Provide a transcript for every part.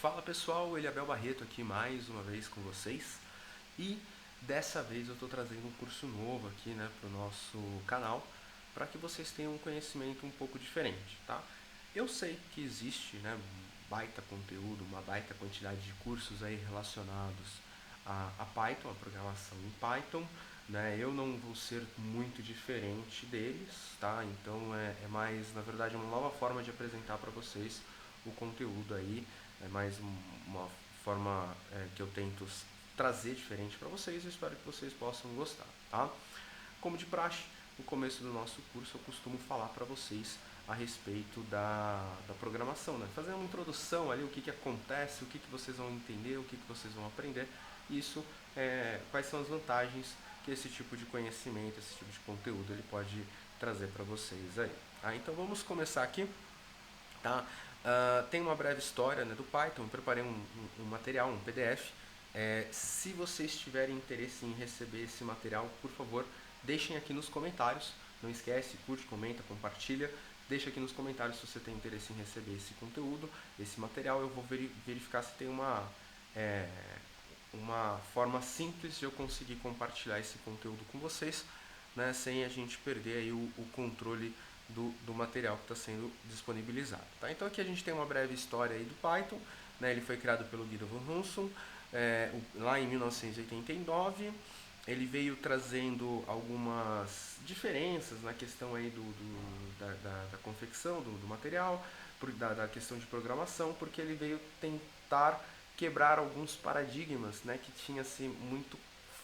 Fala pessoal, Eliabel Barreto aqui mais uma vez com vocês e dessa vez eu estou trazendo um curso novo aqui para o nosso canal para que vocês tenham um conhecimento um pouco diferente, tá? Eu sei que existe um baita conteúdo, uma baita quantidade de cursos aí relacionados a Python, a programação em Python, né? Eu não vou ser muito diferente deles, tá? Então é mais, na verdade, uma nova forma de apresentar para vocês o conteúdo aí, é mais uma forma que eu tento trazer diferente para vocês. Eu espero que vocês possam gostar, tá? Como de praxe, no começo do nosso curso eu costumo falar para vocês a respeito da programação, né? Fazer uma introdução ali, o que acontece, o que vocês vão entender, o que vocês vão aprender. Isso, quais são as vantagens que esse tipo de conhecimento, esse tipo de conteúdo ele pode trazer para vocês aí. Então vamos começar aqui. Tá? Tem uma breve história, né, do Python. Eu preparei um material, um PDF. Se vocês tiverem interesse em receber esse material, por favor, deixem aqui nos comentários. Não esquece, curte, comenta, compartilha. Deixa aqui nos comentários se você tem interesse em receber esse conteúdo, esse material. Eu vou verificar se tem uma forma simples de eu conseguir compartilhar esse conteúdo com vocês, né, sem a gente perder aí o controle do material que está sendo disponibilizado. Tá? Então aqui a gente tem uma breve história aí do Python, né? Ele foi criado pelo Guido van Hunsum lá em 1989. Ele veio trazendo algumas diferenças na questão aí da confecção do material, da questão de programação, porque ele veio tentar quebrar alguns paradigmas, né, que tinha assim, muito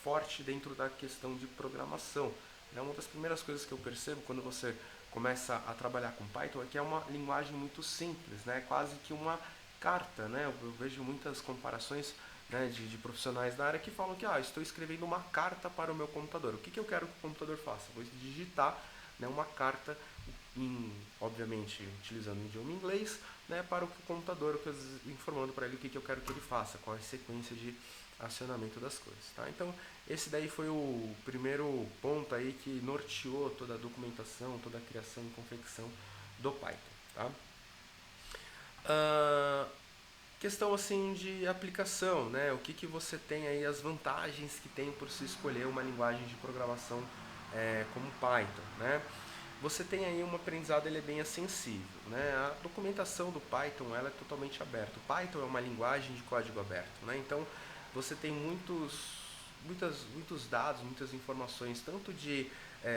forte dentro da questão de programação. Uma das primeiras coisas que eu percebo quando você começa a trabalhar com Python é que é uma linguagem muito simples, né? Quase que uma carta, né? Eu vejo muitas comparações, né, de profissionais da área que falam que estou escrevendo uma carta para o meu computador. O que eu quero que o computador faça? Vou digitar, né, uma carta, obviamente utilizando o idioma inglês, né, para o computador, informando para ele o que eu quero que ele faça, qual é a sequência de acionamento das coisas. Tá? Então esse daí foi o primeiro ponto aí que norteou toda a documentação, toda a criação e confecção do Python. Tá? Questão assim de aplicação, né? O que você tem aí, as vantagens que tem por se escolher uma linguagem de programação como Python, né? Você tem aí um aprendizado, ele é bem acessível, né? A documentação do Python ela é totalmente aberta. O Python é uma linguagem de código aberto, né? Então você tem muitos dados, muitas informações, tanto de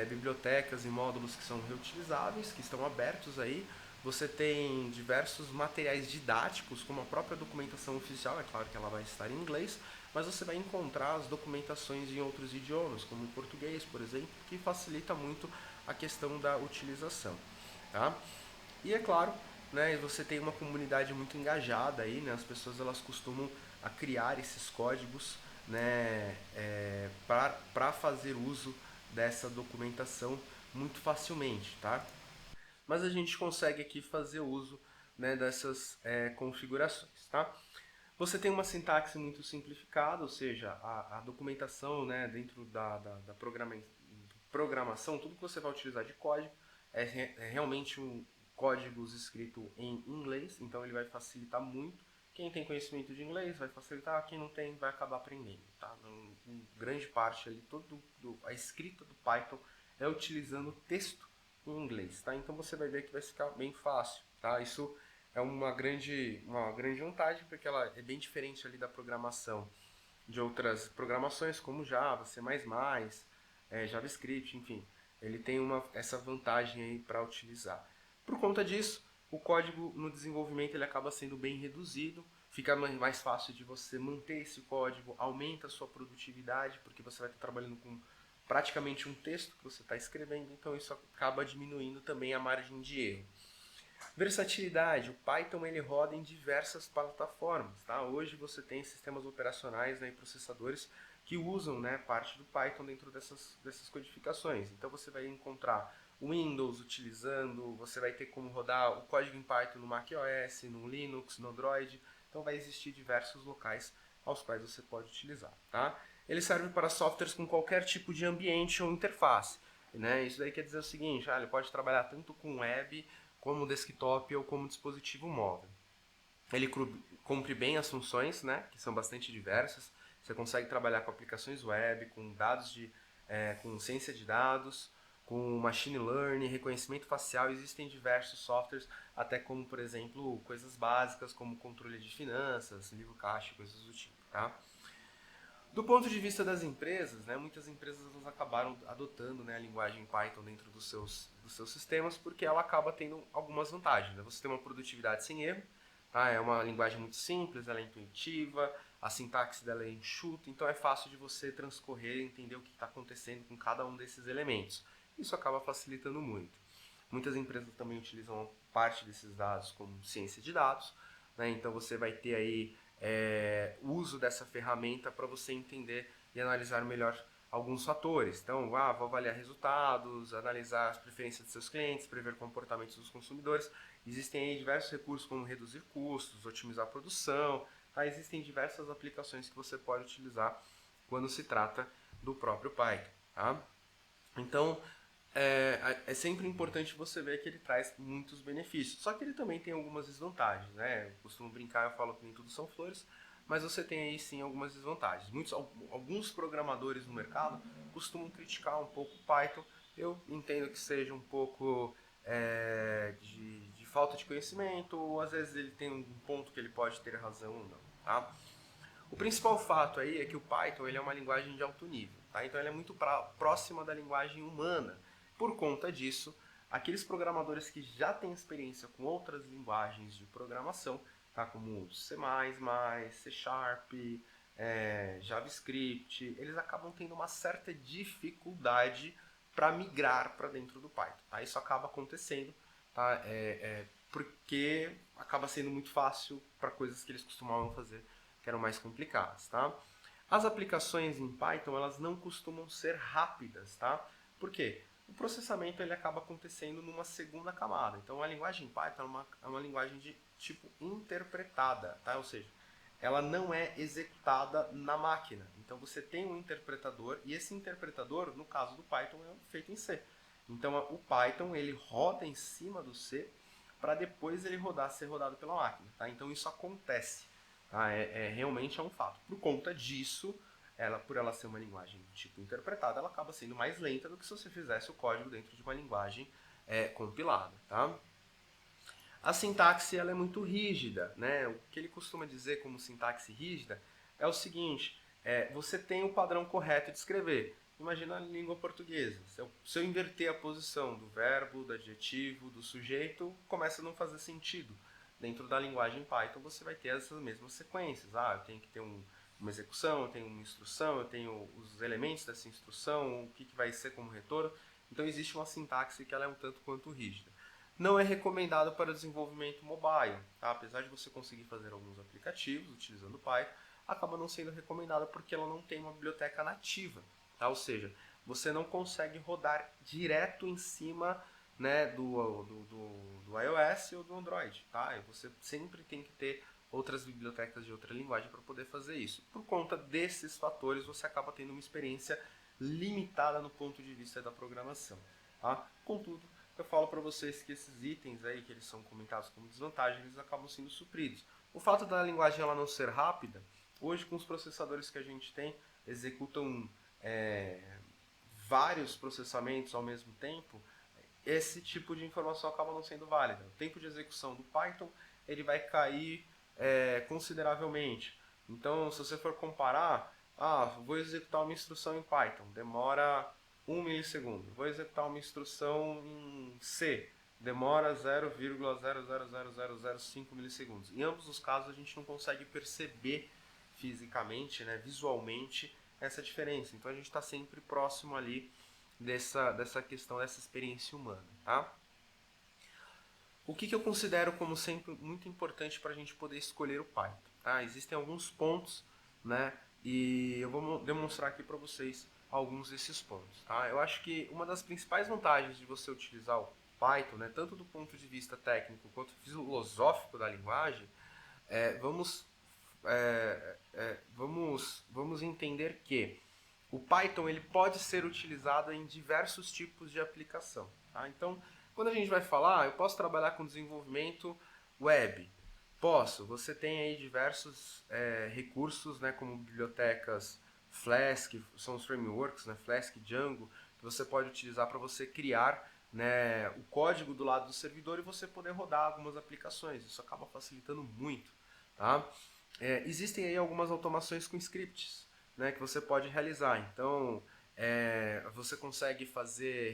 bibliotecas e módulos que são reutilizáveis, que estão abertos aí. Você tem diversos materiais didáticos, como a própria documentação oficial, é claro que ela vai estar em inglês, mas você vai encontrar as documentações em outros idiomas, como em português, por exemplo, que facilita muito a questão da utilização. Tá? E é claro, né, você tem uma comunidade muito engajada aí, né, as pessoas elas costumam a criar esses códigos, né, para fazer uso dessa documentação muito facilmente, tá? Mas a gente consegue aqui fazer uso, né, dessas configurações, tá? Você tem uma sintaxe muito simplificada, ou seja, a documentação, né, dentro da programação, tudo que você vai utilizar de código é realmente códigos escrito em inglês, então ele vai facilitar muito. Quem tem conhecimento de inglês vai facilitar, quem não tem vai acabar aprendendo. Tá? Em grande parte ali, a escrita do Python é utilizando texto em inglês. Tá? Então você vai ver que vai ficar bem fácil. Tá? Isso é uma grande vantagem, porque ela é bem diferente ali da programação de outras programações como Java, C++, JavaScript, enfim. Ele tem essa vantagem aí para utilizar. Por conta disso, o código no desenvolvimento ele acaba sendo bem reduzido, fica mais fácil de você manter esse código, aumenta a sua produtividade, porque você vai estar trabalhando com praticamente um texto que você está escrevendo, então isso acaba diminuindo também a margem de erro. Versatilidade, o Python ele roda em diversas plataformas. Tá? Hoje você tem sistemas operacionais, né, e processadores que usam, né, parte do Python dentro dessas codificações. Então você vai encontrar o Windows utilizando, você vai ter como rodar o código em Python no macOS, no Linux, no Android. Então vai existir diversos locais aos quais você pode utilizar. Tá? Ele serve para softwares com qualquer tipo de ambiente ou interface. Né? Isso daí quer dizer o seguinte, ele pode trabalhar tanto com web como desktop ou como dispositivo móvel. Ele cumpre bem as funções, né, que são bastante diversas. Você consegue trabalhar com aplicações web, com dados com ciência de dados, com machine learning, reconhecimento facial. Existem diversos softwares, até como, por exemplo, coisas básicas como controle de finanças, livro caixa, coisas do tipo, tá? Do ponto de vista das empresas, né, muitas empresas elas acabaram adotando, né, a linguagem Python dentro dos seus sistemas porque ela acaba tendo algumas vantagens. Né? Você tem uma produtividade sem erro, tá? É uma linguagem muito simples, ela é intuitiva, a sintaxe dela é enxuta, então é fácil de você transcorrer e entender o que está acontecendo com cada um desses elementos. Isso acaba facilitando muito. Muitas empresas também utilizam parte desses dados como ciência de dados, né? Então você vai ter aí o uso dessa ferramenta para você entender e analisar melhor alguns fatores. Então, vou avaliar resultados, analisar as preferências de seus clientes, prever comportamentos dos consumidores. Existem aí diversos recursos como reduzir custos, otimizar a produção. Tá? Existem diversas aplicações que você pode utilizar quando se trata do próprio Python. Tá? Então, é sempre importante você ver que ele traz muitos benefícios. Só que ele também tem algumas desvantagens, né? Eu costumo brincar, eu falo que nem tudo são flores, mas você tem aí sim algumas desvantagens. Alguns programadores no mercado costumam criticar um pouco o Python. Eu entendo que seja um pouco de falta de conhecimento, ou às vezes ele tem um ponto que ele pode ter razão ou não, tá? O principal fato aí é que o Python ele é uma linguagem de alto nível, tá? Então ele é muito próxima da linguagem humana. Por conta disso, aqueles programadores que já têm experiência com outras linguagens de programação, tá? Como C++, C Sharp, JavaScript, eles acabam tendo uma certa dificuldade para migrar para dentro do Python. Tá? Isso acaba acontecendo, tá? Porque acaba sendo muito fácil para coisas que eles costumavam fazer que eram mais complicadas, tá? As aplicações em Python, elas não costumam ser rápidas, tá? Por quê? O processamento ele acaba acontecendo numa segunda camada. Então, a linguagem Python é uma linguagem de tipo interpretada, tá? Ou seja, ela não é executada na máquina. Então, você tem um interpretador e esse interpretador, no caso do Python, é feito em C. Então, o Python ele roda em cima do C para depois ele ser rodado pela máquina, tá? Então, isso acontece. Tá? Realmente é um fato. Por conta disso, por ela ser uma linguagem tipo interpretada, ela acaba sendo mais lenta do que se você fizesse o código dentro de uma linguagem compilada. Tá? A sintaxe ela é muito rígida. Né? O que ele costuma dizer como sintaxe rígida é o seguinte, você tem o padrão correto de escrever. Imagina a língua portuguesa. Se eu inverter a posição do verbo, do adjetivo, do sujeito, começa a não fazer sentido. Dentro da linguagem Python você vai ter essas mesmas sequências. Eu tenho que ter uma execução, eu tenho uma instrução, eu tenho os elementos dessa instrução, o que vai ser como retorno. Então existe uma sintaxe que ela é um tanto quanto rígida. Não é recomendado para desenvolvimento mobile. Tá? Apesar de você conseguir fazer alguns aplicativos utilizando Python, acaba não sendo recomendada porque ela não tem uma biblioteca nativa. Tá? Ou seja, você não consegue rodar direto em cima, né, do iOS ou do Android. Tá? E você sempre tem que ter outras bibliotecas de outra linguagem para poder fazer isso. Por conta desses fatores, você acaba tendo uma experiência limitada no ponto de vista da programação. Tá? Contudo, eu falo para vocês que esses itens aí, que eles são comentados como desvantagem, eles acabam sendo supridos. O fato da linguagem ela não ser rápida, hoje com os processadores que a gente tem, executam vários processamentos ao mesmo tempo, esse tipo de informação acaba não sendo válida. O tempo de execução do Python ele vai cair consideravelmente. Então, se você for comparar, vou executar uma instrução em Python, demora 1 milissegundo. Vou executar uma instrução em C, demora 0,00005 milissegundos. Em ambos os casos, a gente não consegue perceber fisicamente, né, visualmente, essa diferença. Então, a gente está sempre próximo ali dessa questão, dessa experiência humana. Tá? O que eu considero como sempre muito importante para a gente poder escolher o Python? Tá? Existem alguns pontos, né, e eu vou demonstrar aqui para vocês alguns desses pontos. Tá? Eu acho que uma das principais vantagens de você utilizar o Python, né, tanto do ponto de vista técnico quanto filosófico da linguagem, vamos entender que o Python ele pode ser utilizado em diversos tipos de aplicação. Tá? Então, quando a gente vai falar, eu posso trabalhar com desenvolvimento web. Posso. Você tem aí diversos recursos, né, como bibliotecas Flask, são os frameworks, né, Flask, Django, que você pode utilizar para você criar, né, o código do lado do servidor e você poder rodar algumas aplicações. Isso acaba facilitando muito, tá? Existem aí algumas automações com scripts, né, que você pode realizar. Então, você consegue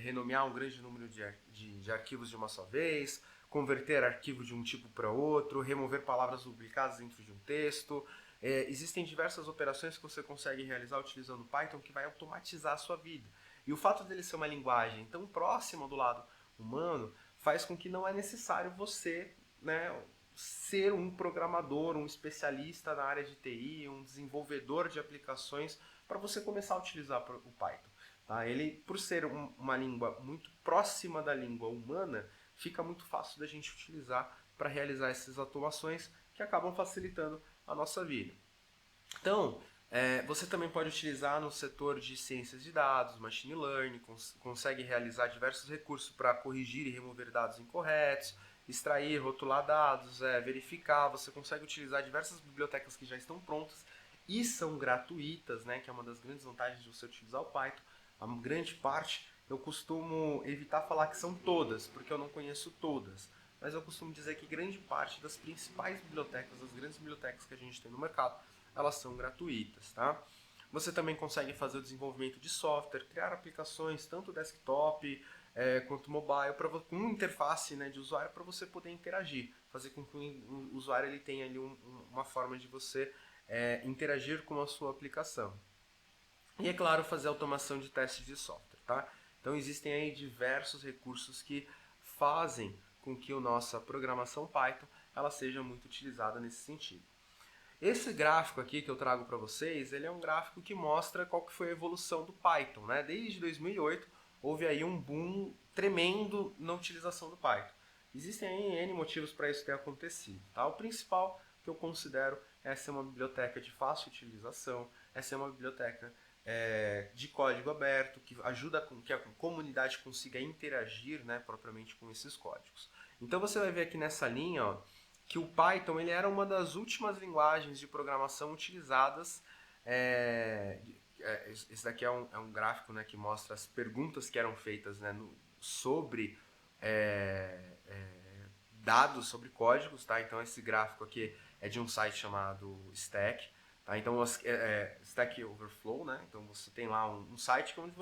renomear um grande número de arquivos de uma só vez, converter arquivo de um tipo para outro, remover palavras duplicadas dentro de um texto. Existem diversas operações que você consegue realizar utilizando Python que vai automatizar a sua vida. E o fato dele ser uma linguagem tão próxima do lado humano faz com que não é necessário você, né, ser um programador, um especialista na área de TI, um desenvolvedor de aplicações para você começar a utilizar o Python. Tá? Ele, por ser uma língua muito próxima da língua humana, fica muito fácil da gente utilizar para realizar essas automações que acabam facilitando a nossa vida. Então, você também pode utilizar no setor de ciências de dados, machine learning, consegue realizar diversos recursos para corrigir e remover dados incorretos, extrair, rotular dados, verificar. Você consegue utilizar diversas bibliotecas que já estão prontas e são gratuitas, né, que é uma das grandes vantagens de você utilizar o Python. A grande parte, eu costumo evitar falar que são todas, porque eu não conheço todas. Mas eu costumo dizer que grande parte das principais bibliotecas, das grandes bibliotecas que a gente tem no mercado, elas são gratuitas, tá? Você também consegue fazer o desenvolvimento de software, criar aplicações, tanto desktop quanto mobile, com uma interface, né, de usuário para você poder interagir, fazer com que o usuário ele tenha ali uma forma de você interagir com a sua aplicação. E, é claro, fazer automação de testes de software, tá? Então, existem aí diversos recursos que fazem com que a nossa programação Python ela seja muito utilizada nesse sentido. Esse gráfico aqui que eu trago para vocês, ele é um gráfico que mostra qual que foi a evolução do Python, né? Desde 2008 houve aí um boom tremendo na utilização do Python. Existem aí N motivos para isso ter acontecido, tá? O principal que eu considero é ser uma biblioteca de fácil utilização, é ser uma biblioteca de código aberto, que ajuda com que a comunidade consiga interagir, né, propriamente com esses códigos. Então você vai ver aqui nessa linha, ó, que o Python ele era uma das últimas linguagens de programação utilizadas. Esse daqui é um gráfico, né, que mostra as perguntas que eram feitas, né, sobre dados, sobre códigos. Tá? Então esse gráfico aqui é de um site chamado Stack. Tá? Então, Stack Overflow, né? Então você tem lá um site onde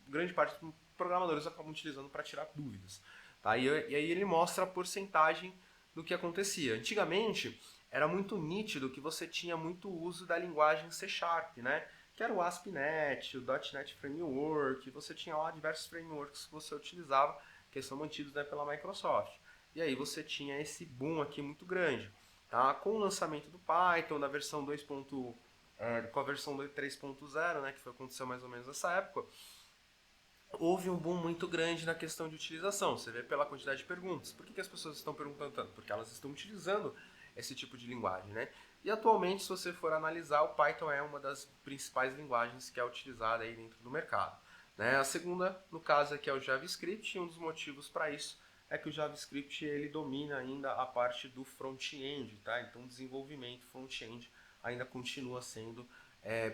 grande parte dos programadores acabam utilizando para tirar dúvidas. Tá? E aí ele mostra a porcentagem do que acontecia. Antigamente, era muito nítido que você tinha muito uso da linguagem C Sharp, né? Que era o ASP.NET, o .NET Framework, você tinha lá diversos frameworks que você utilizava, que são mantidos, né, pela Microsoft. E aí você tinha esse boom aqui muito grande. Tá? Com o lançamento do Python, da versão 2. Com a versão 3.0, né, que aconteceu mais ou menos nessa época, houve um boom muito grande na questão de utilização. Você vê pela quantidade de perguntas. Por que as pessoas estão perguntando tanto? Porque elas estão utilizando esse tipo de linguagem, né? E atualmente, se você for analisar, o Python é uma das principais linguagens que é utilizada aí dentro do mercado. Né? A segunda, no caso aqui, é o JavaScript, e um dos motivos para isso é que o JavaScript ele domina ainda a parte do front-end, tá? Então, o desenvolvimento front-end ainda continua sendo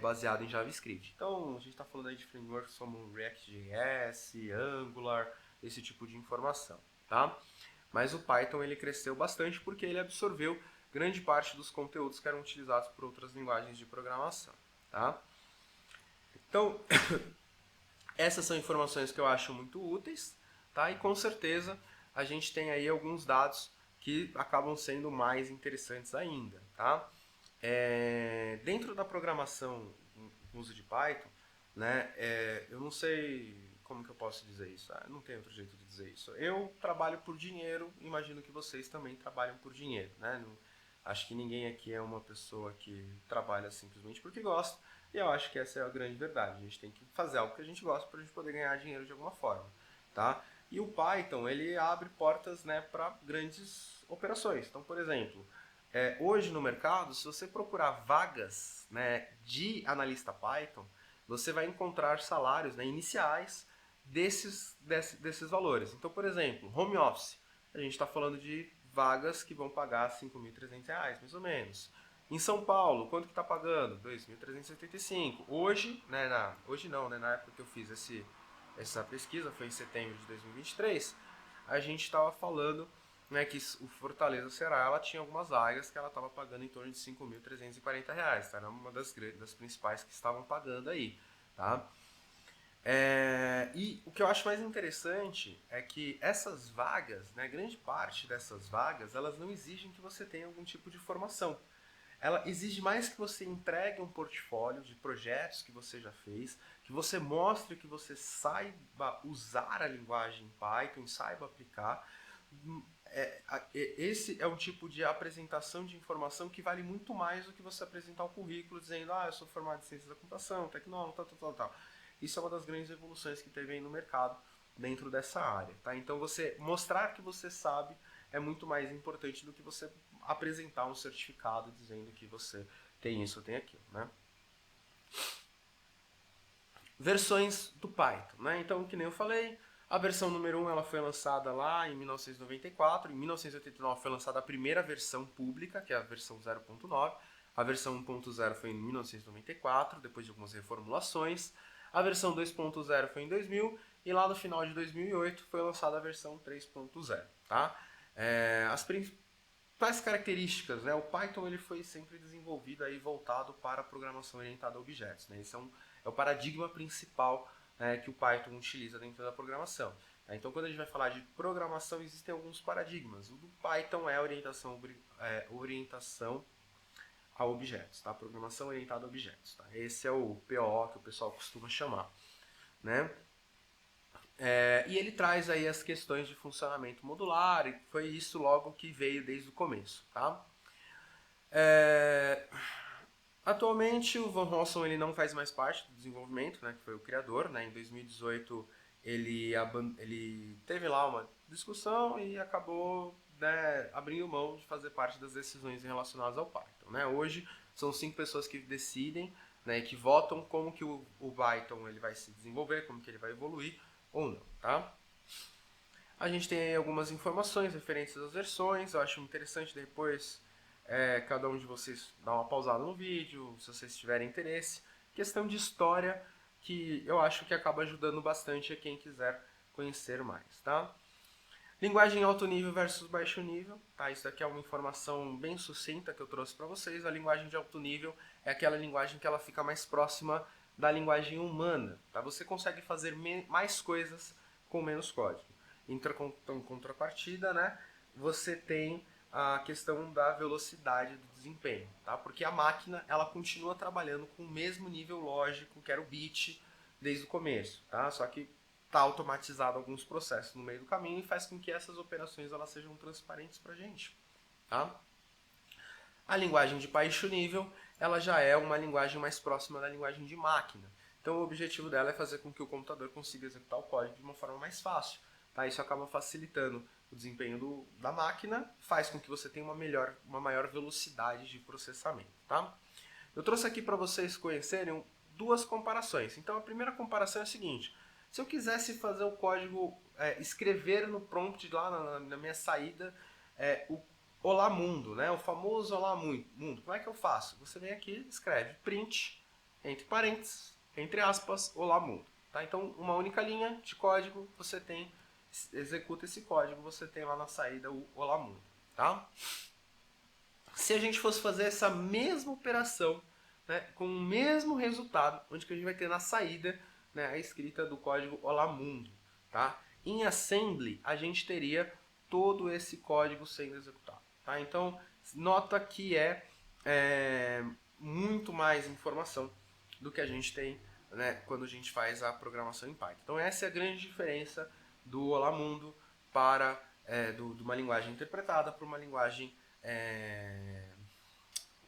baseado em JavaScript. Então, a gente está falando aí de frameworks como React.js, Angular, esse tipo de informação, tá? Mas o Python ele cresceu bastante porque ele absorveu grande parte dos conteúdos que eram utilizados por outras linguagens de programação, tá? Então, essas são informações que eu acho muito úteis, tá? E com certeza a gente tem aí alguns dados que acabam sendo mais interessantes ainda, tá? Dentro da programação com uso de Python, né, eu não sei como que eu posso dizer isso. Não tem outro jeito de dizer isso. Eu trabalho por dinheiro, imagino que vocês também trabalham por dinheiro, né? Não, acho que ninguém aqui é uma pessoa que trabalha simplesmente porque gosta. E eu acho que essa é a grande verdade. A gente tem que fazer algo que a gente gosta para a gente poder ganhar dinheiro de alguma forma, tá? E o Python ele abre portas, né, para grandes operações. Então, por exemplo, hoje no mercado, se você procurar vagas, né, de analista Python, você vai encontrar salários, né, iniciais desses valores. Então, por exemplo, home office. A gente está falando de vagas que vão pagar R$ 5.300, mais ou menos. Em São Paulo, quanto que está pagando? 2.375. Hoje, né, hoje não, né, na época que eu fiz essa pesquisa, foi em setembro de 2023, a gente estava falando, né, que o Fortaleza Ceará, ela tinha algumas vagas que ela estava pagando em torno de R$ 5.340, tá? Era uma das principais que estavam pagando aí, tá? E o que eu acho mais interessante é que essas vagas, né, grande parte dessas vagas, elas não exigem que você tenha algum tipo de formação. Ela exige mais que você entregue um portfólio de projetos que você já fez, que você mostre que você saiba usar a linguagem Python, saiba aplicar. Esse é um tipo de apresentação de informação que vale muito mais do que você apresentar o currículo dizendo, eu sou formado em ciências da computação, tecnólogo, tal. Isso é uma das grandes evoluções que teve aí no mercado dentro dessa área, tá? Então você mostrar que você sabe é muito mais importante do que você apresentar um certificado dizendo que você tem isso ou tem aquilo, né? Versões do Python, né? Então, que nem eu falei, a versão número 1 ela foi lançada lá em 1994, em 1989 foi lançada a primeira versão pública, que é a versão 0.9, a versão 1.0 foi em 1994, depois de algumas reformulações, a versão 2.0 foi em 2000 e lá no final de 2008 foi lançada a versão 3.0, tá? As principais características, né? O Python ele foi sempre desenvolvido aí voltado para a programação orientada a objetos, né? Esse é o paradigma principal, né, que o Python utiliza dentro da programação. Tá? Então, quando a gente vai falar de programação, existem alguns paradigmas. O do Python é a orientação a objetos, tá? Programação orientada a objetos. Tá? Esse é o POO que o pessoal costuma chamar, né? E ele traz aí as questões de funcionamento modular, e foi isso logo que veio desde o começo, tá? Atualmente o Van Rossum ele não faz mais parte do desenvolvimento, né, que foi o criador, né? Em 2018 ele teve lá uma discussão e acabou, né, abrindo mão de fazer parte das decisões relacionadas ao Python, né? Hoje são 5 pessoas que decidem, né, que votam como que o Python ele vai se desenvolver, como que ele vai evoluir ou não, tá? A gente tem aí algumas informações referentes às versões. Eu acho interessante depois cada um de vocês dar uma pausada no vídeo, se vocês tiverem interesse. Questão de história que eu acho que acaba ajudando bastante a quem quiser conhecer mais, tá? Linguagem alto nível versus baixo nível, tá? Isso aqui é uma informação bem sucinta que eu trouxe para vocês. A linguagem de alto nível é aquela linguagem que ela fica mais próxima da linguagem humana, tá? Você consegue fazer mais coisas com menos código. Em contrapartida, né, você tem a questão da velocidade do desempenho, tá? Porque a máquina ela continua trabalhando com o mesmo nível lógico que era o bit desde o começo, tá? Só que está automatizado alguns processos no meio do caminho e faz com que essas operações elas sejam transparentes para a gente, tá? A linguagem de baixo nível ela já é uma linguagem mais próxima da linguagem de máquina. Então o objetivo dela é fazer com que o computador consiga executar o código de uma forma mais fácil. Tá? Isso acaba facilitando o desempenho da máquina, faz com que você tenha uma maior velocidade de processamento. Tá? Eu trouxe aqui para vocês conhecerem duas comparações. Então a primeira comparação é a seguinte: se eu quisesse fazer o código, escrever no prompt lá na minha saída o Olá Mundo, né? O famoso Olá Mundo. Como é que eu faço? Você vem aqui, escreve print, entre parênteses, entre aspas, Olá Mundo. Tá? Então, uma única linha de código, você executa esse código, você tem lá na saída o Olá Mundo. Tá? Se a gente fosse fazer essa mesma operação, né, com o mesmo resultado, onde que a gente vai ter na saída, né, a escrita do código Olá Mundo. Tá? Em assembly, a gente teria todo esse código sendo executado. Tá? Então, nota que muito mais informação do que a gente tem, né, quando a gente faz a programação em Python. Então, essa é a grande diferença do Olá Mundo para de uma linguagem interpretada para uma linguagem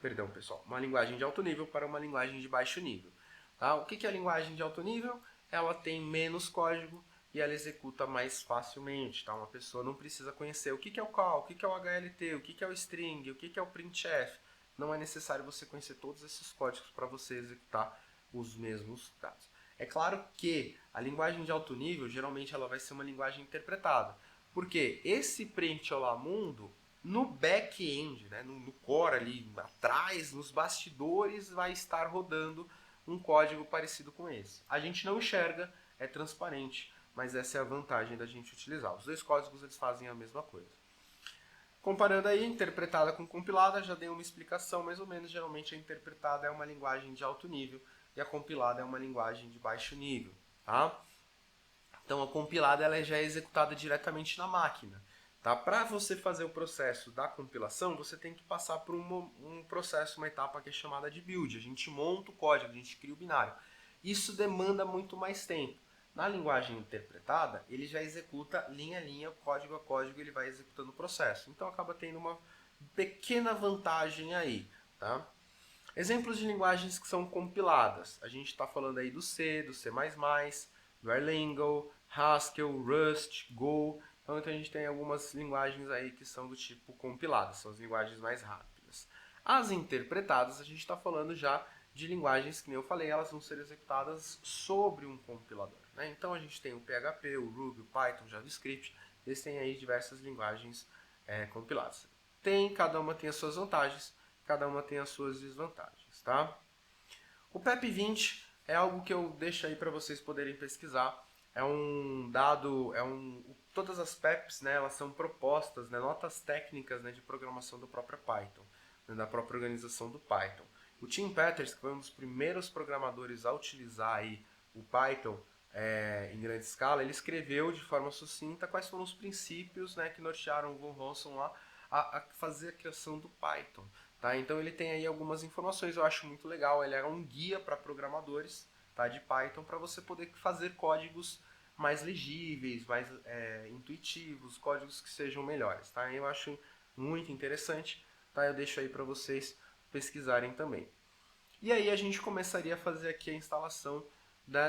perdão, pessoal, uma linguagem de alto nível para uma linguagem de baixo nível. Tá? O que é a linguagem de alto nível? Ela tem menos código e ela executa mais facilmente. Tá? Uma pessoa não precisa conhecer o que é o call, o que é o HLT, o que é o string, o que é o printf. Não é necessário você conhecer todos esses códigos para você executar os mesmos dados. É claro que a linguagem de alto nível, geralmente ela vai ser uma linguagem interpretada. Porque esse print olá mundo, No back-end, né, no core ali atrás, nos bastidores, vai estar rodando um código parecido com esse. A gente não enxerga, é transparente, mas essa é a vantagem da gente utilizar. Os dois códigos eles fazem a mesma coisa. Comparando aí, interpretada com compilada, já dei uma explicação mais ou menos. Geralmente a interpretada é uma linguagem de alto nível e a compilada é uma linguagem de baixo nível, tá? Então a compilada ela já é executada diretamente na máquina. Tá? Para você fazer o processo da compilação, você tem que passar por um processo, uma etapa que é chamada de build. A gente monta o código, a gente cria o binário. Isso demanda muito mais tempo. Na linguagem interpretada, ele já executa linha a linha, código a código, ele vai executando o processo. Então acaba tendo uma pequena vantagem aí. Tá? Exemplos de linguagens que são compiladas. A gente está falando aí do C, do C++, do Erlang, Haskell, Rust, Go. Então a gente tem algumas linguagens aí que são do tipo compiladas, são as linguagens mais rápidas. As interpretadas, a gente está falando já de linguagens que, nem eu falei, elas vão ser executadas sobre um compilador. Né? Então a gente tem o PHP, o Ruby, o Python, o JavaScript, eles têm aí diversas linguagens compiladas. Cada uma tem as suas vantagens, cada uma tem as suas desvantagens. Tá? O PEP20 é algo que eu deixo aí para vocês poderem pesquisar. É um dado, todas as PEPs, né, elas são propostas, né, notas técnicas, né, de programação do próprio Python, né, da própria organização do Python. O Tim Peters, que foi um dos primeiros programadores a utilizar aí o Python em grande escala, ele escreveu de forma sucinta quais foram os princípios, né, que nortearam o Von Rossum lá a fazer a criação do Python. Tá? Então ele tem aí algumas informações, eu acho muito legal, ele é um guia para programadores, tá, de Python, para você poder fazer códigos mais legíveis, mais intuitivos, códigos que sejam melhores. Tá? Eu acho muito interessante, tá? Eu deixo aí para vocês pesquisarem também. E aí a gente começaria a fazer aqui a instalação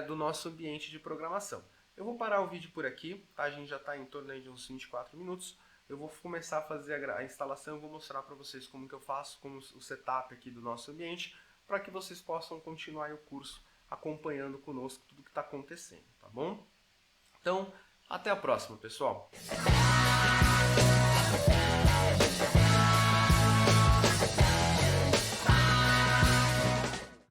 do nosso ambiente de programação. Eu vou parar o vídeo por aqui, tá? A gente já está em torno de uns 24 minutos. Eu vou começar a fazer a instalação, eu vou mostrar para vocês como que eu faço, como o setup aqui do nosso ambiente, para que vocês possam continuar o curso acompanhando conosco tudo que está acontecendo, tá bom? Então, até a próxima, pessoal!